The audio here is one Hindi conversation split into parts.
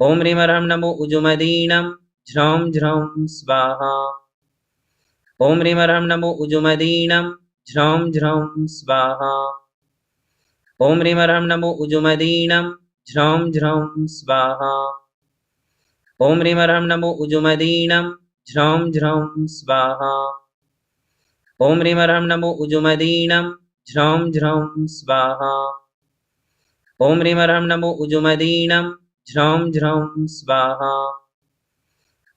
ॐ ह्रीं ह्रं नमो उजुमदीनं ज्रौं ज्रौं स्वाहा। ॐ ह्रीं ह्रं नमो उजुमदीनं ज्रौं ज्रौं स्वाहा। ॐ ह्रीं ह्रं नमो उजुमदीनं ज्रौं ज्रौं स्वाहा। ॐ ह्रीं ह्रं नमो उजुमदीनं ज्रौं ज्रौं स्वाहा। ॐ ह्रीं ह्रं नमो उजुमदीनं ज्रौं ज्रौं स्वाहा। ॐ ह्रीं ह्रं नमो उजुमदीनं ज्रौं ज्रौं स्वाहा।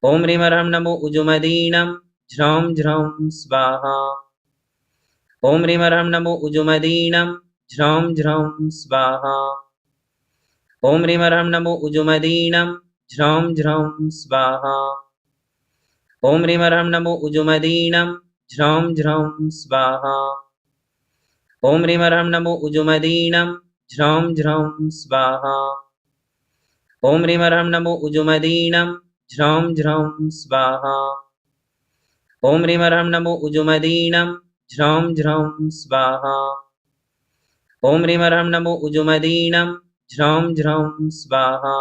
ॐ ह्रीं ह्रं नमो उजुमदीनं ज्रौं ज्रौं स्वाहा। ॐ ह्रीं ह्रं नमो उजुमदीनं ज्रौं ज्रौं स्वाहा। ॐ ह्रीं ह्रं नमो उजुमदीनं ज्रौं ज्रौं स्वाहा। ॐ ह्रीं ह्रं नमो उजुमदीनं ज्रौं ज्रौं स्वाहा। ॐ ह्रीं ह्रं नमो उजुमदीनं ज्रौं ज्रौं स्वाहा। ॐ ह्रीं ह्रं नमो उजुमदीनं ज्रौं ज्रौं स्वाहा। ॐ ह्रीं ह्रं नमो उजुमदीनं ज्रौं ज्रौं स्वाहा। ॐ ह्रीं ह्रं नमो उजुमदीनं ज्रौं ज्रौं स्वाहा।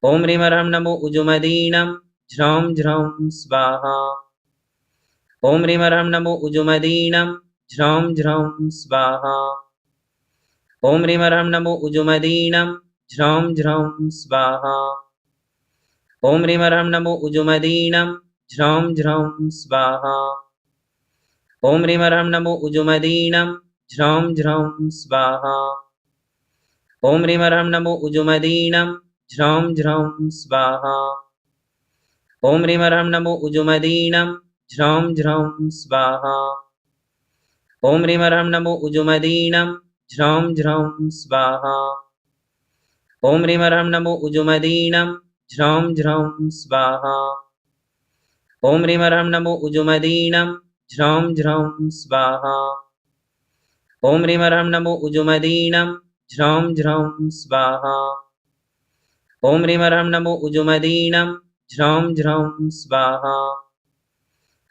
ॐ ह्रीं ह्रं नमो उजुमदीनं ज्रौं ज्रौं स्वाहा। ॐ ह्रीं ह्रं नमो उजुमदीनं ज्रौं ज्रौं स्वाहा। ॐ ह्रीं ह्रं नमो उजुमदीनं ज्रौं ज्रौं स्वाहा। ॐ ह्रीं ह्रं नमो उजुमदीनं ज्रौं ज्रौं स्वाहा। ॐ ह्रीं ह्रं नमो उजुमदीनं ज्रौं ज्रौं स्वाहा। ॐ ह्रीं ह्रं नमो उजुमदीनं ज्रौं ज्रौं स्वाहा। ॐ ह्रीं ह्रं नमो उजुमदीनं ज्रौं ज्रौं स्वाहा। ॐ ह्रीं ह्रं नमो उजुमदीनं ज्रौं ज्रौं स्वाहा। ॐ ह्रीं ह्रं नमो उजुमदीनं ज्रौं ज्रौं स्वाहा। ॐ ह्रीं ह्रं नमो उजुमदीनं ज्रौं ज्रौं स्वाहा। ॐ ह्रीं ह्रं नमो उजुमदीनं ज्रौं ज्रौं स्वाहा। ॐ ह्रीं ह्रं नमो उजुमदीनं ज्रौं ज्रौं स्वाहा।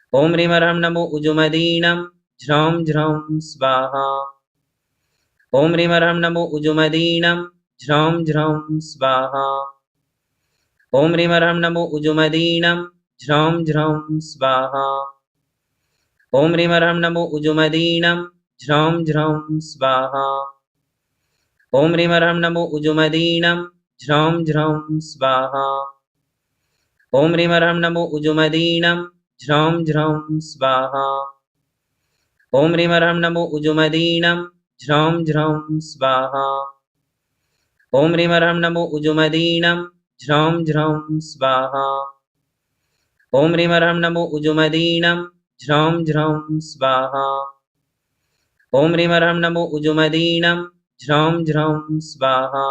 ॐ ह्रीं ह्रं नमो उजुमदीनं ज्रौं ज्रौं स्वाहा। ॐ ह्रीं ह्रं नमो उजुमदीनं ज्रौं ज्रौं स्वाहा। ॐ ह्रीं ह्रं नमो उजुमदीनं ज्रौं ज्रौं स्वाहा। ॐ ह्रीं ह्रं नमो उजुमदीनं ज्रौं ज्रौं स्वाहा। ॐ ह्रीं ह्रं नमो उजुमदीनं ज्रौं ज्रौं स्वाहा। ॐ ह्रीं ह्रं नमो उजुमदीनं ज्रौं ज्रौं स्वाहा। ॐ ह्रीं ह्रं नमो उजुमदीनं ज्रौं ज्रौं स्वाहा। ॐ ह्रीं ह्रं नमो उजुमदीनं ज्रौं ज्रौं स्वाहा। ॐ ह्रीं ह्रं नमो उजुमदीनं ज्रौं ज्रौं स्वाहा। ॐ ह्रीं ह्रं नमो उजुमदीनं ज्रौं ज्रौं स्वाहा।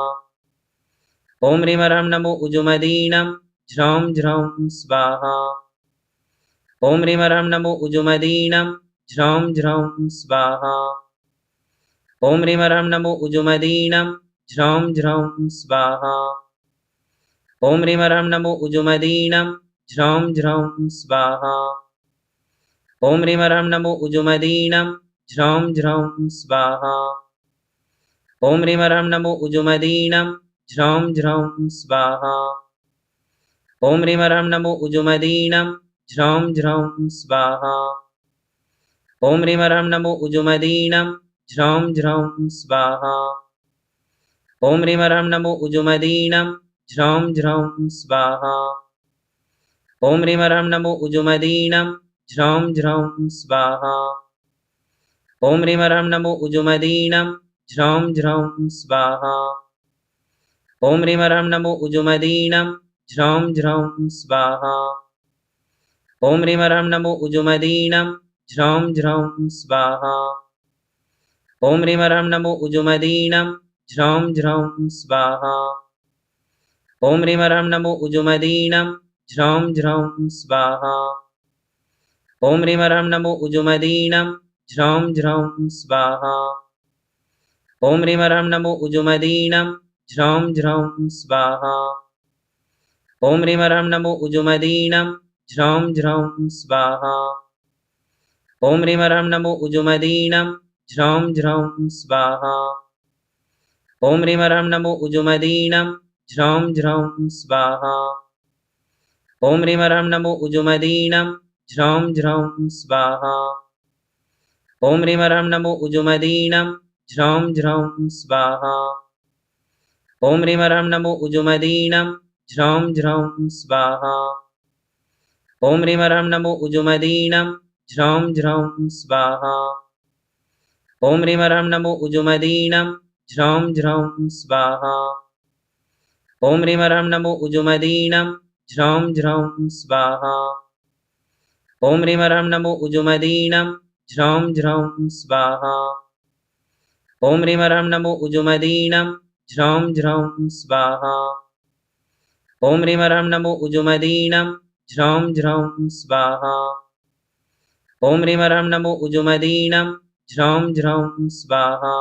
ॐ ह्रीं ह्रं नमो उजुमदीनं ज्रौं ज्रौं स्वाहा। ॐ ह्रीं ह्रं नमो उजुमदीनं ज्रौं ज्रौं स्वाहा। ॐ ह्रीं ह्रं नमो उजुमदीनं ज्रौं ज्रौं स्वाहा। ॐ ह्रीं ह्रं नमो उजुमदीनं ज्रौं ज्रौं स्वाहा। ॐ ह्रीं ह्रं नमो उजुमदीनं ज्रौं ज्रौं स्वाहा। ॐ ह्रीं ह्रं नमो उजुमदीनं ज्रौं ज्रौं स्वाहा। ॐ ह्रीं ह्रं नमो उजुमदीनं ज्रौं ज्रौं स्वाहा। ॐ ह्रीं ह्रं नमो उजुमदीनं ज्रौं ज्रौं स्वाहा। ॐ ह्रीं ह्रं नमो उजुमदीनं ज्रौं ज्रौं स्वाहा। ॐ ह्रीं ह्रं नमो उजुमदीनं ज्रौं ज्रौं स्वाहा। ॐ ह्रीं ह्रं नमो उजुमदीनं ज्रौं ज्रौं स्वाहा। ॐ ह्रीं ह्रं नमो उजुमदीनं ज्रौं ज्रौं स्वाहा। ॐ ह्रीं ह्रं नमो उजुमदीनं ज्रौं ज्रौं स्वाहा। ॐ ह्रीं ह्रं नमो उजुमदीनं ज्रौं ज्रौं स्वाहा। ॐ ह्रीं ह्रं नमो उजुमदीनं ज्रौं ज्रौं स्वाहा। ॐ ह्रीं ह्रं नमो उजुमदीनं ज्रौं ज्रौं स्वाहा। ॐ ह्रीं ह्रं नमो उजुमदीनं ज्रौं ज्रौं स्वाहा। ॐ ह्रीं ह्रं नमो उजुमदीनं ज्रौं ज्रौं स्वाहा। ॐ ह्रीं ह्रं नमो उजुमदीनं ज्रौं ज्रौं स्वाहा। ॐ ह्रीं ह्रं नमो उजुमदीनं झ्रौं झ्रौं स्वाहा। ॐ ह्रीं ह्रं नमो उजुमदीनं झ्रौं झ्रौं स्वाहा। ॐ ह्रीं ह्रं नमो उजुमदीनं झ्रौं झ्रौं स्वाहा। ॐ ह्रीं ह्रं नमो उजुमदीनं झ्रौं झ्रौं स्वाहा। ॐ ह्रीं ह्रं नमो उजुमदीनं झ्रौं झ्रौं स्वाहा। ॐ ह्रीं ह्रं नमो उजुमदीनं झ्रौं झ्रौं स्वाहा। ॐ ह्रीं ह्रं नमो उजुमदीनं झ्रौं झ्रौं स्वाहा। ॐ ह्रीं ह्रं नमो उजुमदीनं झ्रौं झ्रौं स्वाहा। ॐ ह्रीं ह्रं नमो उजुमदीनं झ्रौं झ्रौं स्वाहा। ॐ ह्रीं ह्रं नमो उजुमदीनं झ्रौं झ्रौं स्वाहा। ॐ ह्रीं ह्रं नमो उजुमदीनं झ्रौं झ्रौं स्वाहा।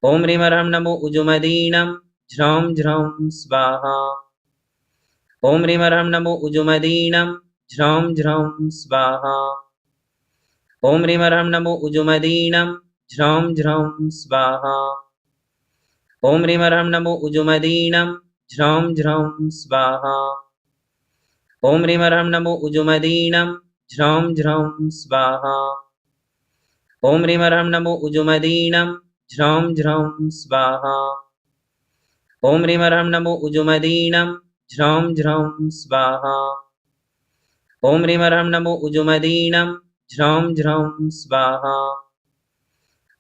ॐ ह्रीं ह्रं नमो उजुमदीनं झ्रौं झ्रौं स्वाहा। ॐ ह्रीं ह्रं नमो उजुमदीनं झ्रौं झ्रौं स्वाहा। ॐ ह्रीं ह्रं नमो उजुमदीनं झ्रौं झ्रौं स्वाहा। ॐ ह्रीं ह्रं नमो उजुमदीनं झ्रौं झ्रौं स्वाहा। ॐ ह्रीं ह्रं नमो उजुमदीनं झ्रौं झ्रौं स्वाहा। ॐ ह्रीं ह्रं नमो उजुमदीनं झ्रौं झ्रौं स्वाहा। ॐ ह्रीं ह्रं नमो उजुमदीनं झ्रौं झ्रौं स्वाहा। ॐ ह्रीं ह्रं नमो उजुमदीनं झ्रौं झ्रौं स्वाहा।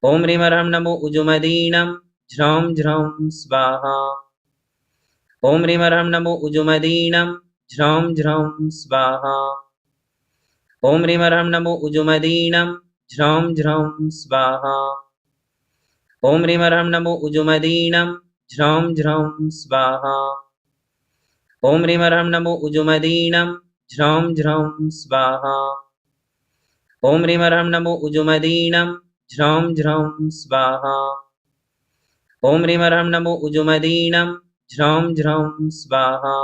ॐ ह्रीं ह्रं नमो उजुमदीनं झ्रौं झ्रौं स्वाहा। ॐ ह्रीं ह्रं नमो उजुमदीनं झ्रौं झ्रौं स्वाहा। ॐ ह्रीं ह्रं नमो उजुमदीनं झ्रौं झ्रौं स्वाहा। ॐ ह्रीं ह्रं नमो उजुमदीनं झ्रौं झ्रौं स्वाहा। ॐ ह्रीं ह्रं नमो उजुमदीनं झ्रौं झ्रौं स्वाहा। ॐ ह्रीं ह्रं नमो उजुमदीनं झ्रौं झ्रौं स्वाहा। ॐ ह्रीं ह्रं नमो उजुमदीनं झ्रौं झ्रौं स्वाहा। ॐ ह्रीं ह्रं नमो उजुमदीनं झ्रौं झ्रौं स्वाहा।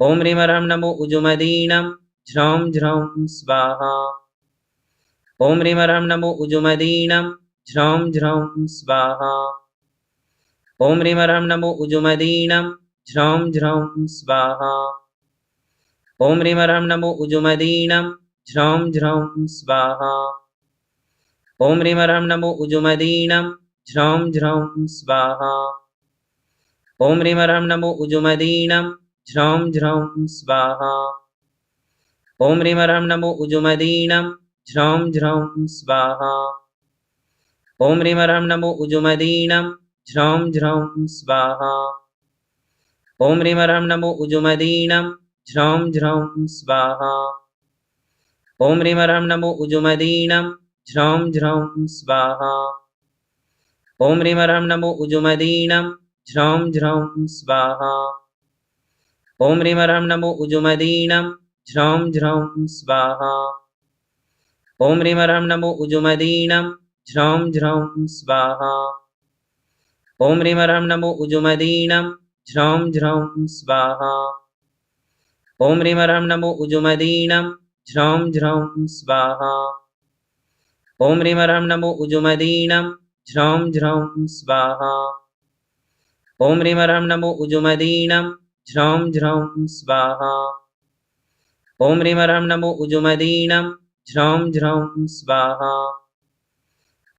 ॐ ह्रीं ह्रं नमो उजुमदीनं झ्रौं झ्रौं स्वाहा। ॐ ह्रीं ह्रं नमो उजुमदीनं झ्रौं झ्रौं स्वाहा। ॐ ह्रीं ह्रं नमो उजुमदीनं झ्रौं झ्रौं स्वाहा। ॐ ह्रीं ह्रं नमो उजुमदीनं झ्रौं झ्रौं स्वाहा। ॐ ह्रीं ह्रं नमो उजुमदीनं झ्रौं झ्रौं स्वाहा। ॐ ह्रीं ह्रं नमो उजुमदीनं झ्रौं झ्रौं स्वाहा। ॐ ह्रीं ह्रं नमो उजुमदीनं झ्रौं झ्रौं स्वाहा। ॐ ह्रीं ह्रं नमो उजुमदीनं झ्रौं झ्रौं स्वाहा। ॐ ह्रीं ह्रं नमो उजुमदीनं झ्रौं झ्रौं स्वाहा। ॐ ह्रीं ह्रं नमो उजुमदीनं झ्रौं झ्रौं स्वाहा। ॐ ह्रीं ह्रं नमो उजुमदीनं झ्रौं झ्रौं स्वाहा। ॐ ह्रीं ह्रं नमो उजुमदीनं झ्रौं झ्रौं स्वाहा। ॐ ह्रीं ह्रं नमो उजुमदीनं झ्रौं झ्रौं स्वाहा। ॐ ह्रीं ह्रं नमो उजुमदीनं झ्रौं झ्रौं स्वाहा। ॐ ह्रीं ह्रं नमो उजुमदीनं झ्रौं झ्रौं स्वाहा। ॐ ह्रीं ह्रं नमो उजुमदीनं झ्रौं झ्रौं स्वाहा।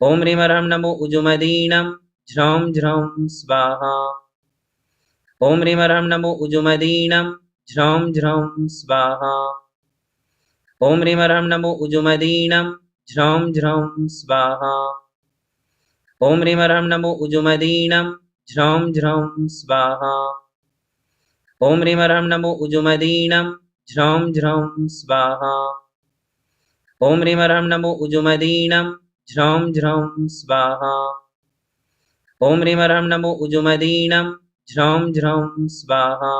ॐ ह्रीं ह्रं नमो उजुमदीनं झ्रौं झ्रौं स्वाहा। ॐ ह्रीं ह्रं नमो उजुमदीनं झ्रौं झ्रौं स्वाहा। ॐ ह्रीं ह्रं नमो उजुमदीनं झ्रौं झ्रौं स्वाहा। ॐ ह्रीं ह्रं नमो उजुमदीनं झ्रौं झ्रौं स्वाहा। ॐ ह्रीं ह्रं नमो उजुमदीनं झ्रौं झ्रौं स्वाहा। ॐ ह्रीं ह्रं नमो उजुमदीनं झ्रौं झ्रौं स्वाहा। ॐ ह्रीं ह्रं नमो उजुमदीनं झ्रौं झ्रौं स्वाहा। ॐ ह्रीं ह्रं नमो उजुमदीनं झ्रौं झ्रौं स्वाहा।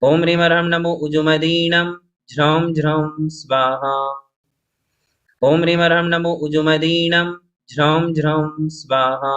ॐ ह्रीं ह्रं नमो उजुमदीनं झ्रौं झ्रौं स्वाहा। ॐ ह्रीं ह्रं नमो उजुमदीनं झ्रौं झ्रौं स्वाहा।